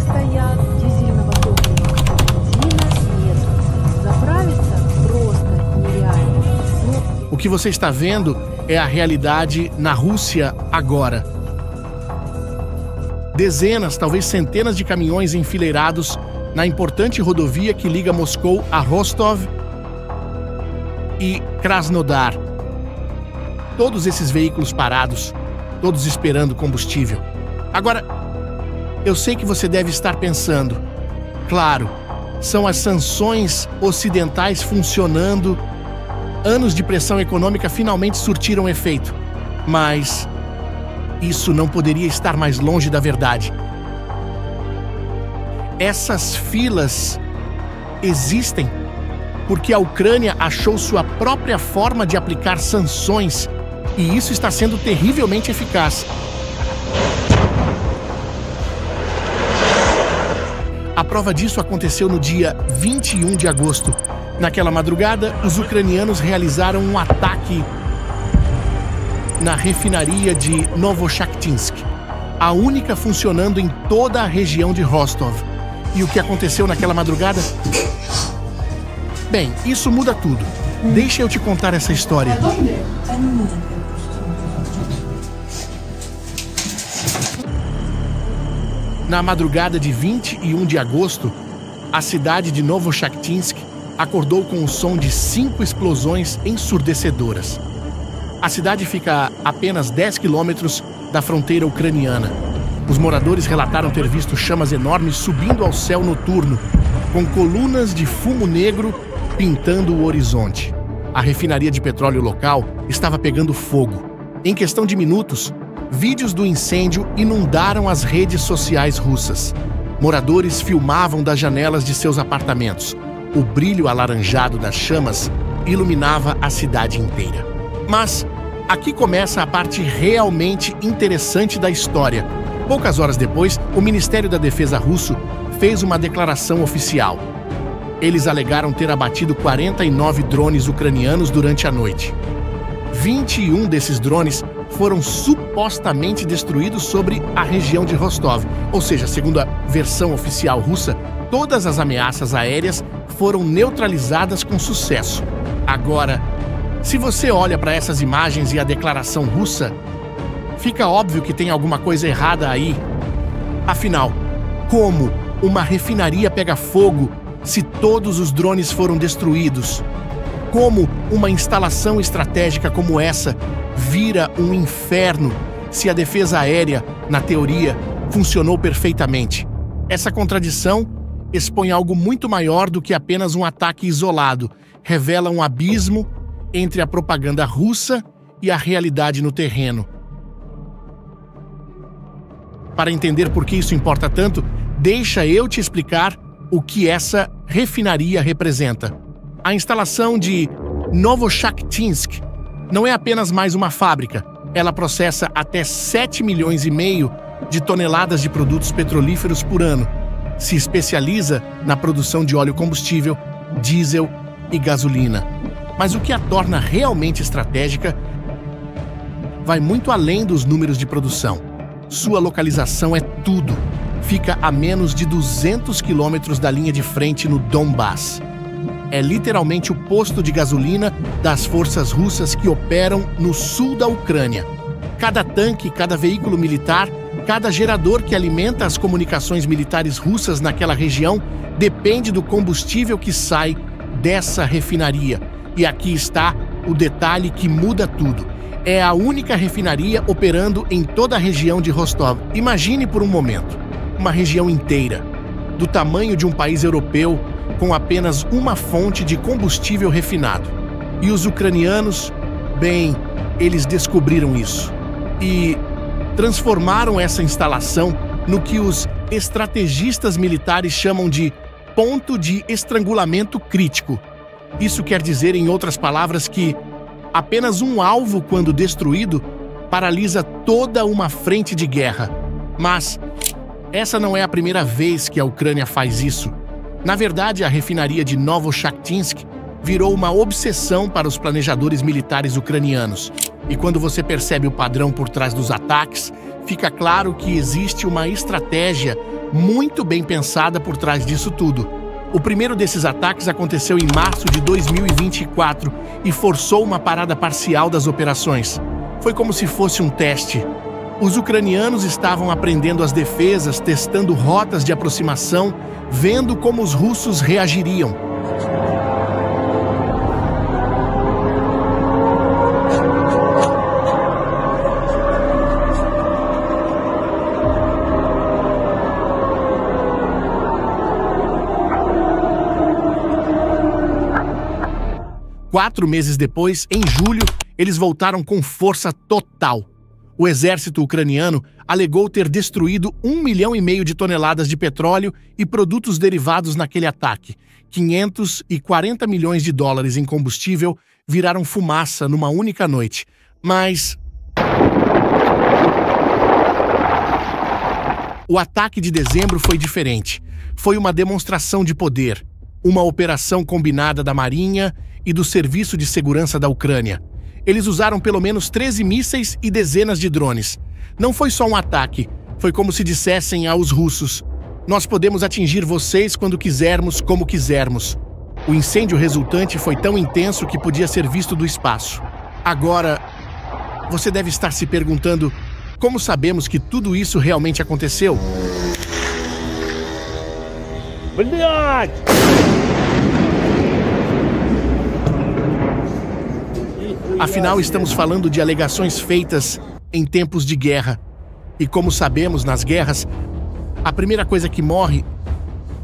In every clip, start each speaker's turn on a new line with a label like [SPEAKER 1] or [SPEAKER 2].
[SPEAKER 1] стоят дизельного топлива бензина нет. Заправиться просто нереально.
[SPEAKER 2] O que você está vendo é a realidade na Rússia agora. Dezenas, talvez centenas de caminhões enfileirados na importante rodovia que liga Moscou a Rostov e Krasnodar. Todos esses veículos parados, todos esperando combustível. Agora, eu sei que você deve estar pensando, claro, são as sanções ocidentais funcionando, anos de pressão econômica finalmente surtiram efeito, mas isso não poderia estar mais longe da verdade. Essas filas existem porque a Ucrânia achou sua própria forma de aplicar sanções e isso está sendo terrivelmente eficaz. A prova disso aconteceu no dia 21 de agosto. Naquela madrugada, os ucranianos realizaram um ataque na refinaria de Novochakhtinsk, a única funcionando em toda a região de Rostov. E o que aconteceu naquela madrugada? Bem, isso muda tudo. Deixa eu te contar essa história. Na madrugada de 21 de agosto, a cidade de Novochakhtinsk acordou com o som de 5 explosões ensurdecedoras. A cidade fica a apenas 10 quilômetros da fronteira ucraniana. Os moradores relataram ter visto chamas enormes subindo ao céu noturno, com colunas de fumo negro pintando o horizonte. A refinaria de petróleo local estava pegando fogo. Em questão de minutos, vídeos do incêndio inundaram as redes sociais russas. Moradores filmavam das janelas de seus apartamentos. O brilho alaranjado das chamas iluminava a cidade inteira. Mas aqui começa a parte realmente interessante da história. Poucas horas depois, o Ministério da Defesa russo fez uma declaração oficial. Eles alegaram ter abatido 49 drones ucranianos durante a noite. 21 desses drones foram supostamente destruídos sobre a região de Rostov. Ou seja, segundo a versão oficial russa, todas as ameaças aéreas foram neutralizadas com sucesso. Agora, se você olha para essas imagens e a declaração russa, fica óbvio que tem alguma coisa errada aí. Afinal, como uma refinaria pega fogo se todos os drones foram destruídos? Como uma instalação estratégica como essa vira um inferno se a defesa aérea, na teoria, funcionou perfeitamente? Essa contradição expõe algo muito maior do que apenas um ataque isolado. Revela um abismo entre a propaganda russa e a realidade no terreno. Para entender por que isso importa tanto, deixa eu te explicar o que essa refinaria representa. A instalação de Novochakhtinsk não é apenas mais uma fábrica. Ela processa até 7,5 milhões de toneladas de produtos petrolíferos por ano. Se especializa na produção de óleo combustível, diesel e gasolina. Mas o que a torna realmente estratégica vai muito além dos números de produção. Sua localização é tudo. Fica a menos de 200 quilômetros da linha de frente no Donbass. É literalmente o posto de gasolina das forças russas que operam no sul da Ucrânia. Cada tanque, cada veículo militar, cada gerador que alimenta as comunicações militares russas naquela região depende do combustível que sai dessa refinaria. E aqui está o detalhe que muda tudo. É a única refinaria operando em toda a região de Rostov. Imagine por um momento, uma região inteira, do tamanho de um país europeu, com apenas uma fonte de combustível refinado. E os ucranianos, bem, eles descobriram isso. E transformaram essa instalação no que os estrategistas militares chamam de ponto de estrangulamento crítico. Isso quer dizer, em outras palavras, que apenas um alvo, quando destruído, paralisa toda uma frente de guerra. Mas essa não é a primeira vez que a Ucrânia faz isso. Na verdade, a refinaria de Novochakhtinsk virou uma obsessão para os planejadores militares ucranianos. E quando você percebe o padrão por trás dos ataques, fica claro que existe uma estratégia muito bem pensada por trás disso tudo. O primeiro desses ataques aconteceu em março de 2024 e forçou uma parada parcial das operações. Foi como se fosse um teste. Os ucranianos estavam aprendendo as defesas, testando rotas de aproximação, vendo como os russos reagiriam. Quatro meses depois, em julho, eles voltaram com força total. O exército ucraniano alegou ter destruído 1,5 milhão de toneladas de petróleo e produtos derivados naquele ataque. 540 milhões de dólares em combustível viraram fumaça numa única noite. Mas o ataque de dezembro foi diferente. Foi uma demonstração de poder, uma operação combinada da Marinha e do Serviço de Segurança da Ucrânia. Eles usaram pelo menos 13 mísseis e dezenas de drones. Não foi só um ataque, foi como se dissessem aos russos: nós podemos atingir vocês quando quisermos, como quisermos. O incêndio resultante foi tão intenso que podia ser visto do espaço. Agora, você deve estar se perguntando: como sabemos que tudo isso realmente aconteceu? Afinal, estamos falando de alegações feitas em tempos de guerra. E como sabemos, nas guerras, a primeira coisa que morre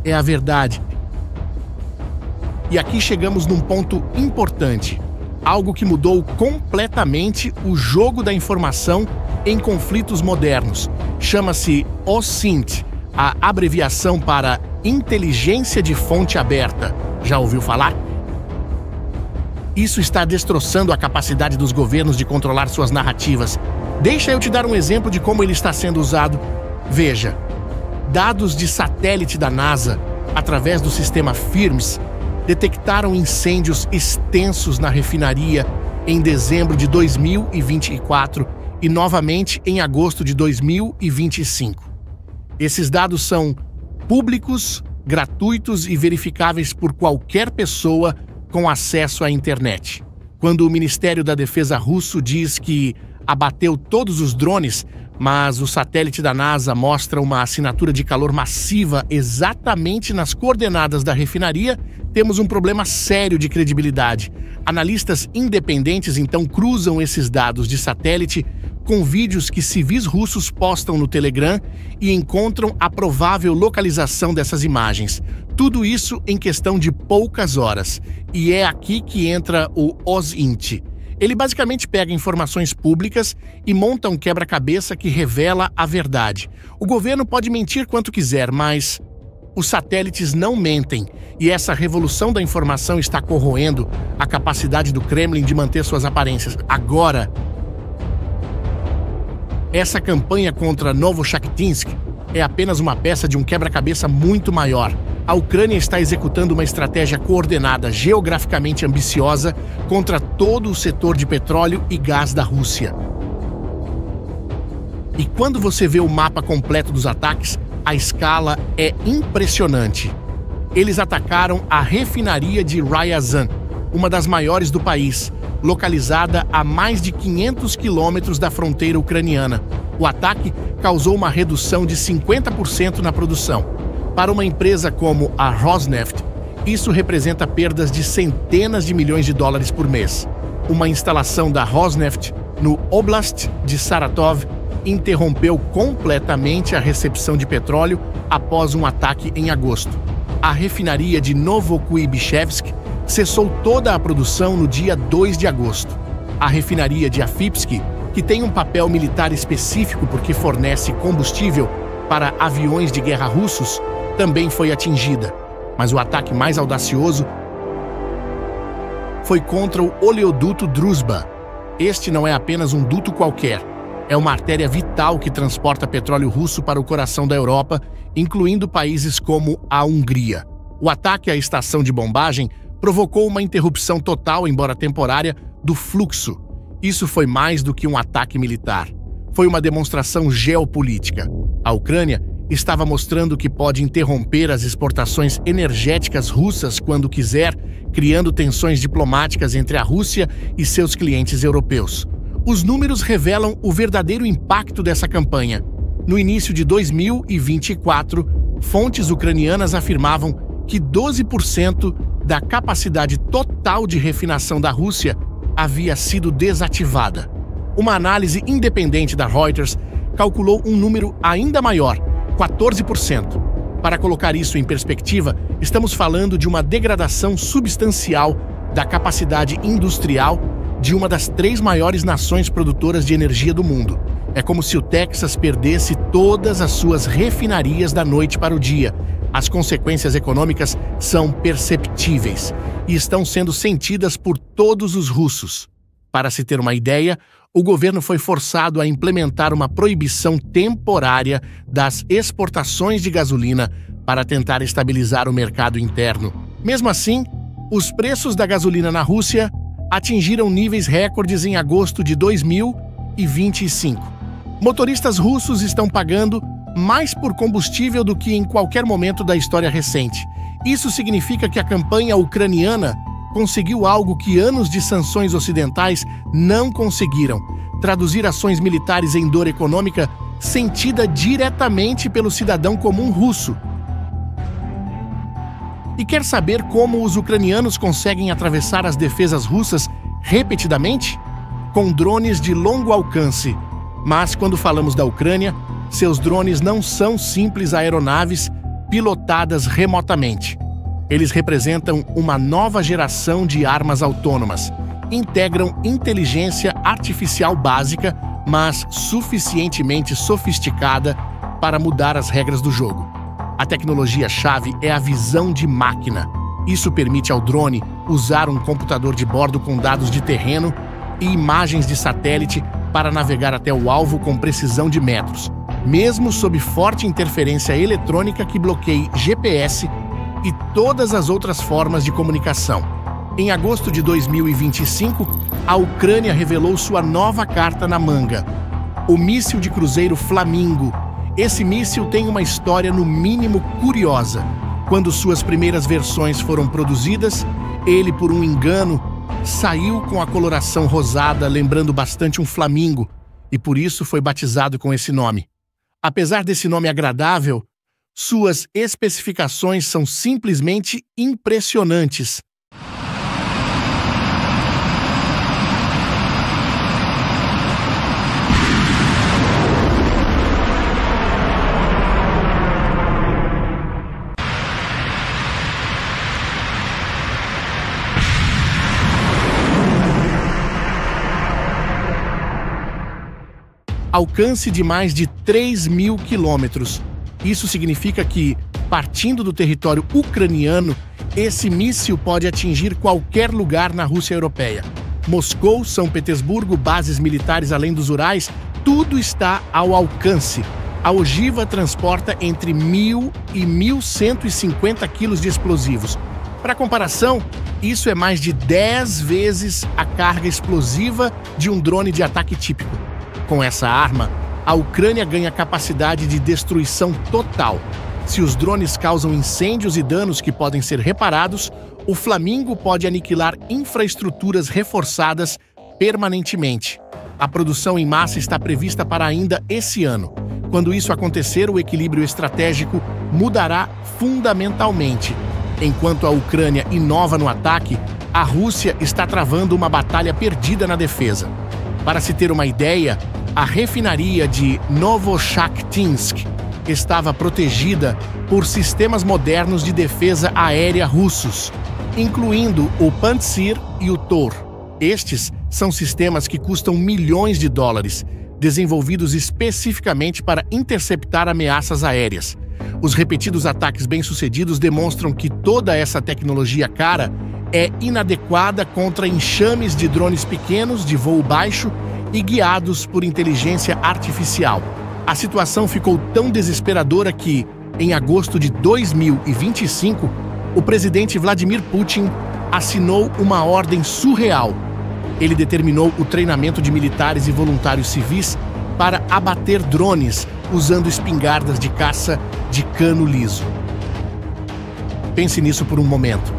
[SPEAKER 2] é a verdade. E aqui chegamos num ponto importante. Algo que mudou completamente o jogo da informação em conflitos modernos. Chama-se OSINT, a abreviação para Inteligência de Fonte Aberta. Já ouviu falar? Isso está destroçando a capacidade dos governos de controlar suas narrativas. Deixa eu te dar um exemplo de como ele está sendo usado. Veja, dados de satélite da NASA, através do sistema FIRMS, detectaram incêndios extensos na refinaria em dezembro de 2024 e novamente em agosto de 2025. Esses dados são públicos, gratuitos e verificáveis por qualquer pessoa com acesso à internet. Quando o Ministério da Defesa russo diz que abateu todos os drones, mas o satélite da NASA mostra uma assinatura de calor massiva exatamente nas coordenadas da refinaria, temos um problema sério de credibilidade. Analistas independentes então cruzam esses dados de satélite com vídeos que civis russos postam no Telegram e encontram a provável localização dessas imagens. Tudo isso em questão de poucas horas. E é aqui que entra o OSINT. Ele basicamente pega informações públicas e monta um quebra-cabeça que revela a verdade. O governo pode mentir quanto quiser, mas os satélites não mentem. E essa revolução da informação está corroendo a capacidade do Kremlin de manter suas aparências. Agora, essa campanha contra Novochaktynsk é apenas uma peça de um quebra-cabeça muito maior. A Ucrânia está executando uma estratégia coordenada, geograficamente ambiciosa, contra todo o setor de petróleo e gás da Rússia. E quando você vê o mapa completo dos ataques, a escala é impressionante. Eles atacaram a refinaria de Ryazan, uma das maiores do país, localizada a mais de 500 quilômetros da fronteira ucraniana. O ataque causou uma redução de 50% na produção. Para uma empresa como a Rosneft, isso representa perdas de centenas de milhões de dólares por mês. Uma instalação da Rosneft no Oblast de Saratov interrompeu completamente a recepção de petróleo após um ataque em agosto. A refinaria de Novokuibishevsk cessou toda a produção no dia 2 de agosto. A refinaria de Afipsk, que tem um papel militar específico porque fornece combustível para aviões de guerra russos, também foi atingida. Mas o ataque mais audacioso foi contra o oleoduto Druzhba. Este não é apenas um duto qualquer. É uma artéria vital que transporta petróleo russo para o coração da Europa, incluindo países como a Hungria. O ataque à estação de bombagem provocou uma interrupção total, embora temporária, do fluxo. Isso foi mais do que um ataque militar. Foi uma demonstração geopolítica. A Ucrânia estava mostrando que pode interromper as exportações energéticas russas quando quiser, criando tensões diplomáticas entre a Rússia e seus clientes europeus. Os números revelam o verdadeiro impacto dessa campanha. No início de 2024, fontes ucranianas afirmavam que 12% da capacidade total de refinação da Rússia havia sido desativada. Uma análise independente da Reuters calculou um número ainda maior, 14%. Para colocar isso em perspectiva, estamos falando de uma degradação substancial da capacidade industrial de uma das 3 maiores nações produtoras de energia do mundo. É como se o Texas perdesse todas as suas refinarias da noite para o dia. As consequências econômicas são perceptíveis e estão sendo sentidas por todos os russos. Para se ter uma ideia, o governo foi forçado a implementar uma proibição temporária das exportações de gasolina para tentar estabilizar o mercado interno. Mesmo assim, os preços da gasolina na Rússia atingiram níveis recordes em agosto de 2025. Motoristas russos estão pagando mais por combustível do que em qualquer momento da história recente. Isso significa que a campanha ucraniana conseguiu algo que anos de sanções ocidentais não conseguiram: traduzir ações militares em dor econômica sentida diretamente pelo cidadão comum russo. E quer saber como os ucranianos conseguem atravessar as defesas russas repetidamente? Com drones de longo alcance. Mas quando falamos da Ucrânia, seus drones não são simples aeronaves pilotadas remotamente. Eles representam uma nova geração de armas autônomas. Integram inteligência artificial básica, mas suficientemente sofisticada para mudar as regras do jogo. A tecnologia-chave é a visão de máquina. Isso permite ao drone usar um computador de bordo com dados de terreno e imagens de satélite para navegar até o alvo com precisão de metros, mesmo sob forte interferência eletrônica que bloqueie GPS e todas as outras formas de comunicação. Em agosto de 2025, a Ucrânia revelou sua nova carta na manga: o míssil de cruzeiro Flamingo. Esse míssil tem uma história no mínimo curiosa. Quando suas primeiras versões foram produzidas, ele, por um engano, saiu com a coloração rosada, lembrando bastante um flamingo, e por isso foi batizado com esse nome. Apesar desse nome agradável, suas especificações são simplesmente impressionantes. Alcance de mais de 3.000 quilômetros. Isso significa que, partindo do território ucraniano, esse míssil pode atingir qualquer lugar na Rússia europeia. Moscou, São Petersburgo, bases militares além dos Urais, tudo está ao alcance. A ogiva transporta entre 1.000 e 1.150 quilos de explosivos. Para comparação, isso é mais de 10 vezes a carga explosiva de um drone de ataque típico. Com essa arma, a Ucrânia ganha capacidade de destruição total. Se os drones causam incêndios e danos que podem ser reparados, o Flamingo pode aniquilar infraestruturas reforçadas permanentemente. A produção em massa está prevista para ainda esse ano. Quando isso acontecer, o equilíbrio estratégico mudará fundamentalmente. Enquanto a Ucrânia inova no ataque, a Rússia está travando uma batalha perdida na defesa. Para se ter uma ideia, a refinaria de Novochakhtinsk estava protegida por sistemas modernos de defesa aérea russos, incluindo o Pantsir e o Tor. Estes são sistemas que custam milhões de dólares, desenvolvidos especificamente para interceptar ameaças aéreas. Os repetidos ataques bem-sucedidos demonstram que toda essa tecnologia cara é inadequada contra enxames de drones pequenos de voo baixo e guiados por inteligência artificial. A situação ficou tão desesperadora que, em agosto de 2025, o presidente Vladimir Putin assinou uma ordem surreal. Ele determinou o treinamento de militares e voluntários civis para abater drones usando espingardas de caça de cano liso. Pense nisso por um momento.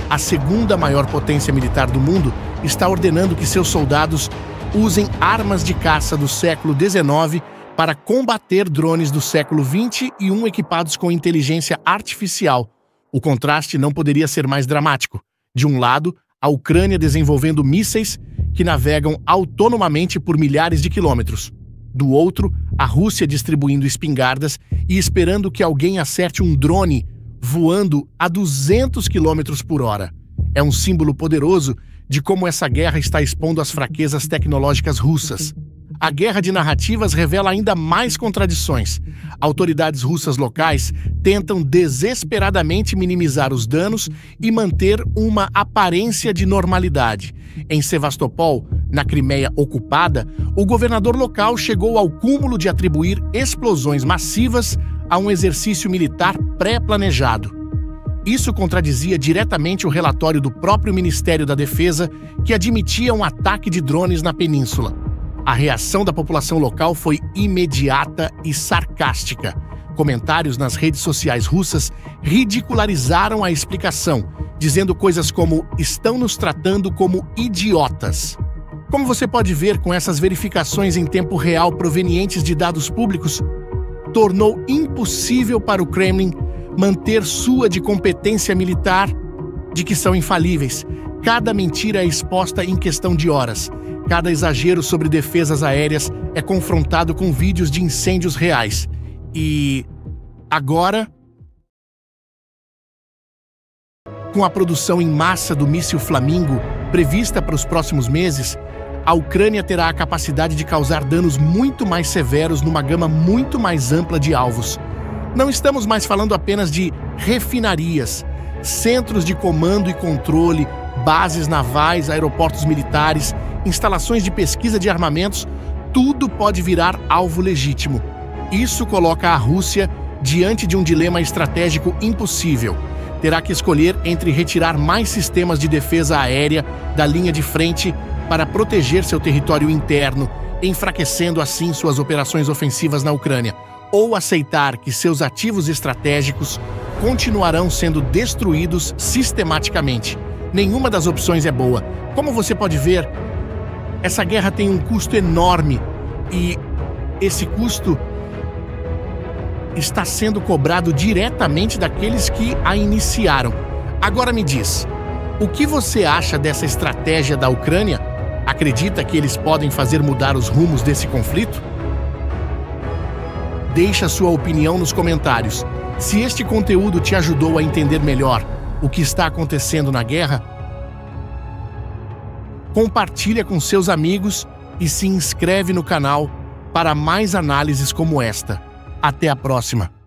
[SPEAKER 2] A segunda maior potência militar do mundo está ordenando que seus soldados usem armas de caça do século XIX para combater drones do século XXI equipados com inteligência artificial. O contraste não poderia ser mais dramático. De um lado, a Ucrânia desenvolvendo mísseis que navegam autonomamente por milhares de quilômetros. Do outro, a Rússia distribuindo espingardas e esperando que alguém acerte um drone voando a 200 km por hora. É um símbolo poderoso de como essa guerra está expondo as fraquezas tecnológicas russas. A guerra de narrativas revela ainda mais contradições. Autoridades russas locais tentam desesperadamente minimizar os danos e manter uma aparência de normalidade. Em Sevastopol, na Crimeia ocupada, o governador local chegou ao cúmulo de atribuir explosões massivas a um exercício militar pré-planejado. Isso contradizia diretamente o relatório do próprio Ministério da Defesa, que admitia um ataque de drones na península. A reação da população local foi imediata e sarcástica. Comentários nas redes sociais russas ridicularizaram a explicação, dizendo coisas como "estão nos tratando como idiotas". Como você pode ver, com essas verificações em tempo real provenientes de dados públicos, tornou impossível para o Kremlin manter sua de competência militar, de que são infalíveis. Cada mentira é exposta em questão de horas. Cada exagero sobre defesas aéreas é confrontado com vídeos de incêndios reais. E agora, com a produção em massa do míssil Flamingo prevista para os próximos meses, a Ucrânia terá a capacidade de causar danos muito mais severos numa gama muito mais ampla de alvos. Não estamos mais falando apenas de refinarias, centros de comando e controle, bases navais, aeroportos militares, instalações de pesquisa de armamentos. Tudo pode virar alvo legítimo. Isso coloca a Rússia diante de um dilema estratégico impossível. Terá que escolher entre retirar mais sistemas de defesa aérea da linha de frente para proteger seu território interno, enfraquecendo assim suas operações ofensivas na Ucrânia, ou aceitar que seus ativos estratégicos continuarão sendo destruídos sistematicamente. Nenhuma das opções é boa. Como você pode ver, essa guerra tem um custo enorme e esse custo está sendo cobrado diretamente daqueles que a iniciaram. Agora me diz, o que você acha dessa estratégia da Ucrânia? Acredita que eles podem fazer mudar os rumos desse conflito? Deixe a sua opinião nos comentários. Se este conteúdo te ajudou a entender melhor o que está acontecendo na guerra, compartilha com seus amigos e se inscreve no canal para mais análises como esta. Até a próxima!